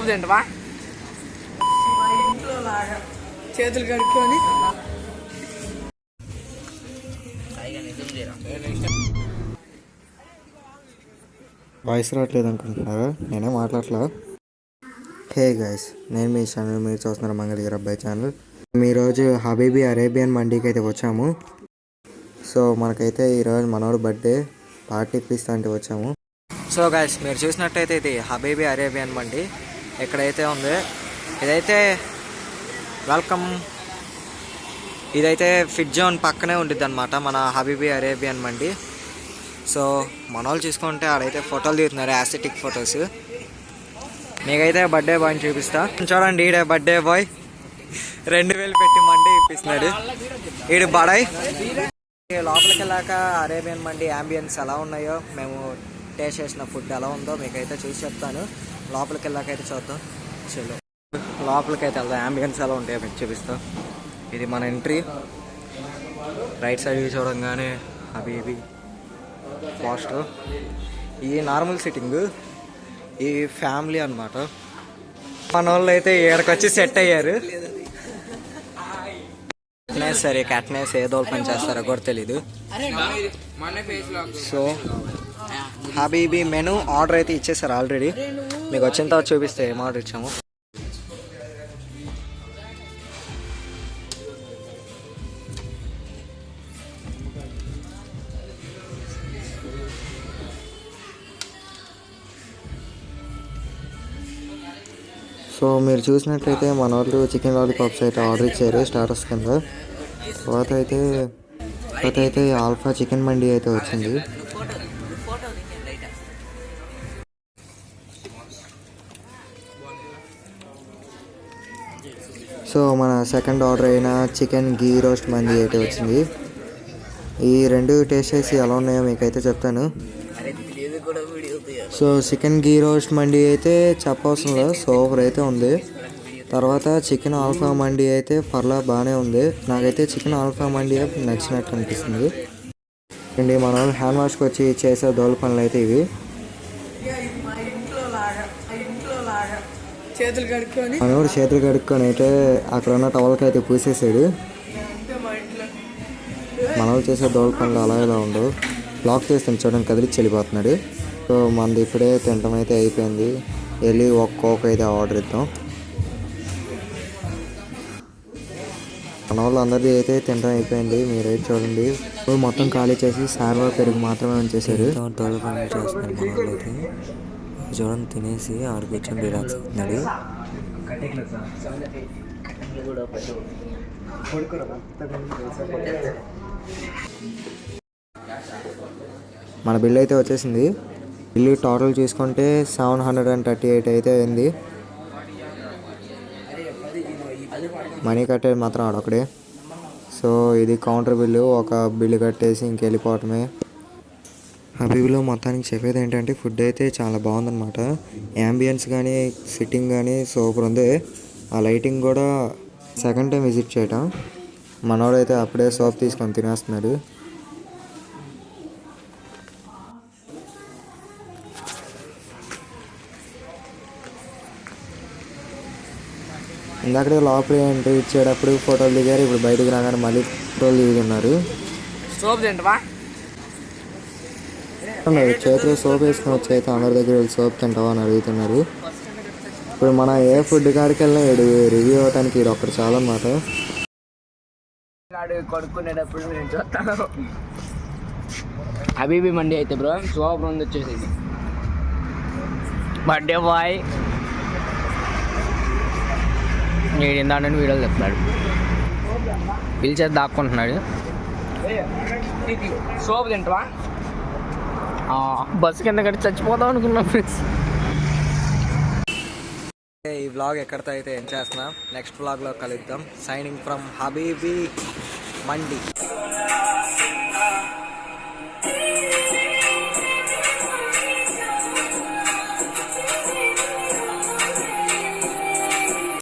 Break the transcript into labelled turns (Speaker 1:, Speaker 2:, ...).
Speaker 1: Soap తింటవా? ఇంట్లో లాగా చేతులు కడుక్కొని
Speaker 2: వాయిస్ రావట్లేదు అనుకుంటున్నారా? నేనే మాట్లాడట్లా. హే గైస్, నేను మీ ఛానల్, మీరు చూస్తున్నారు మంగళగిరి అబ్బాయి ఛానల్. ఈరోజు హబీబీ అరేబియన్ మండీకి అయితే వచ్చాము. సో మనకైతే ఈరోజు మనోడు బర్త్డే పార్టీ ఇప్పిస్తా అంటే వచ్చాము. సో గైస్, మీరు చూసినట్టయితే ఇది హబీబీ అరేబియన్ మండీ ఎక్కడైతే ఉంది. ఇదైతే వెల్కమ్, ఇదైతే ఫిట్ జోన్ పక్కనే ఉంటుంది అనమాట మన హబీబీ అరేబియన్ మండీ. సో మన వాళ్ళు చూసుకుంటే ఆడైతే ఫోటోలు తీస్తున్నారు, యాస్థెటిక్ ఫొటోస్. మీకైతే బర్త్డే బాయ్ని చూపిస్తా. చూడండి, ఈడే బర్త్డే బాయ్ 2000 పెట్టి మండీ ఇప్పిస్తున్నాడు. ఈడు బడాయ్. లోపలికి వెళ్ళాక అరేబియన్ మండీ యాంబియన్స్ ఎలా ఉన్నాయో, మేము టేస్ట్ చేసిన ఫుడ్ ఎలా ఉందో మీకైతే చూసి చెప్తాను. లోపలికి వెళ్ళాక అయితే చూద్దాం. చలో లోపలికి అయితే వెళ్దాం, యాంబియన్స్ ఎలా ఉంటాయో మీకు చూపిస్తాం. ఇది మన ఎంట్రీ. రైట్ సైడ్ చూడంగానే హబీబీ పోస్టర్. ఈ నార్మల్ సిట్టింగ్, ఈ ఫ్యామిలీ అనమాట. మన వాళ్ళు అయితే ఇక్కడికి సెట్ అయ్యారు. సరే క్యాట్నెస్ ఏదో పని చేస్తారో కూడా తెలీదు. సో హబీబీ మెనూ ఆర్డర్ అయితే ఇచ్చేసారు ఆల్రెడీ. మీకు వచ్చిన తర్వాత చూపిస్తే ఏం ఆర్డర్ ఇచ్చాము. సో మీరు చూసినట్లయితే మన వాళ్ళు చికెన్ లాలీపాప్స్ అయితే ఆర్డర్ ఇచ్చారు స్టార్టర్స్ కింద. తర్వాత అయితే ఆల్ఫా చికెన్ మండీ అయితే వచ్చింది. సో మన సెకండ్ ఆర్డర్ అయిన చికెన్ గీ రోస్ట్ మండీ అయితే వచ్చింది. ఈ రెండు టేస్ట్ చేసి ఎలా ఉన్నాయో మీకైతే చెప్తాను. సో చికెన్ గీ రోస్ట్ మండీ అయితే చెప్పవసరం లేదు, సూపర్ అయితే ఉంది. తర్వాత చికెన్ ఆల్ఫా మండీ అయితే పర్లా బాగానే ఉంది. నాకైతే చికెన్ ఆల్ఫా మండీ నచ్చినట్టు అనిపిస్తుంది. అండి మన వాళ్ళు హ్యాండ్ వాష్కి వచ్చి చేసే దోల పనులు అయితే ఇవి. మనోడు చేతులు కడుక్కొని అయితే అక్కడ ఉన్న టవల్కి అయితే పూసేసాడు. మనోడు చేసే దోల పనులు అలా ఇలా ఉండవు. బ్లాక్ చేస్తాను చూడండి, కదిలిచ్చి వెళ్ళిపోతున్నాడు. సో మనది ఇప్పుడే తినడం అయితే అయిపోయింది. వెళ్ళి ఒక్కొక్క అయితే ఆర్డర్ ఇద్దాం. మన వాళ్ళు అందరిది అయితే తినడం అయిపోయింది. మీరైతే చూడండి, మొత్తం ఖాళీ చేసి సార్వా పెరుగు మాత్రమే ఉంచేశారు. తోలు పనులు చేస్తున్నారు మన వాళ్ళు అయితే. చూడండి, తినేసి ఆడ కూర్చొని రిలాక్స్ అవుతున్నాడు. మన బిల్ అయితే వచ్చేసింది. బిల్లు టోటల్ చూసుకుంటే 738 అయితే అయింది. మనీ కట్టేది మాత్రం ఆడొకడే. సో ఇది కౌంటర్ బిల్లు. ఒక బిల్లు కట్టేసి ఇంకెళ్ళిపోవటమే. హబీబీలో మొత్తానికి చెప్పేది ఏంటంటే ఫుడ్ అయితే చాలా బాగుందన్నమాట. యాంబియన్స్ కానీ సిట్టింగ్ కానీ సూపర్ ఉంది. ఆ లైటింగ్ కూడా సెకండ్ టైం విజిట్ చేయటం. మనోడైతే అప్పుడే సోప్ తీసుకొని తినేస్తున్నాడు. ఇందాక లోపల ఎంట్రీ ఇచ్చేటప్పుడు ఫోటోలు దిగారు. ఇప్పుడు బయటకు రాగానే మళ్ళీ ఫోటోలు దిగుతున్నారు. చేతిలో సోప్ వేసుకొని వచ్చి అయితే అందరి దగ్గర వెళ్ళి సోప్ తింటావా అని అడుగుతున్నారు. ఇప్పుడు మన ఏ ఫుడ్ కాడికి వెళ్ళినా రివ్యూ అవ్వడానికి ఇది ఒక్కటి చాలా అన్నమాట.
Speaker 1: కొడుకునేటప్పుడు నేను చూస్తాను. హబీబీ మండీ అయితే బ్రో సూపర్ ఉంది. వచ్చేసి బర్త్డే బాయ్ నేను ఇందాడని వీడియోలు చెప్తున్నాడు, పిలిచేది దాక్కుంటున్నాడు. సోపు తింటావా? బస్సు కింద కట్టి చచ్చిపోతాం అనుకున్నాం ఫ్రెండ్స్.
Speaker 2: ఈ వ్లాగ్ ఎక్కడితో అయితే ఏం చేస్తున్నాం, నెక్స్ట్ వ్లాగ్లో కలుద్దాం. Signing from habibi mandi.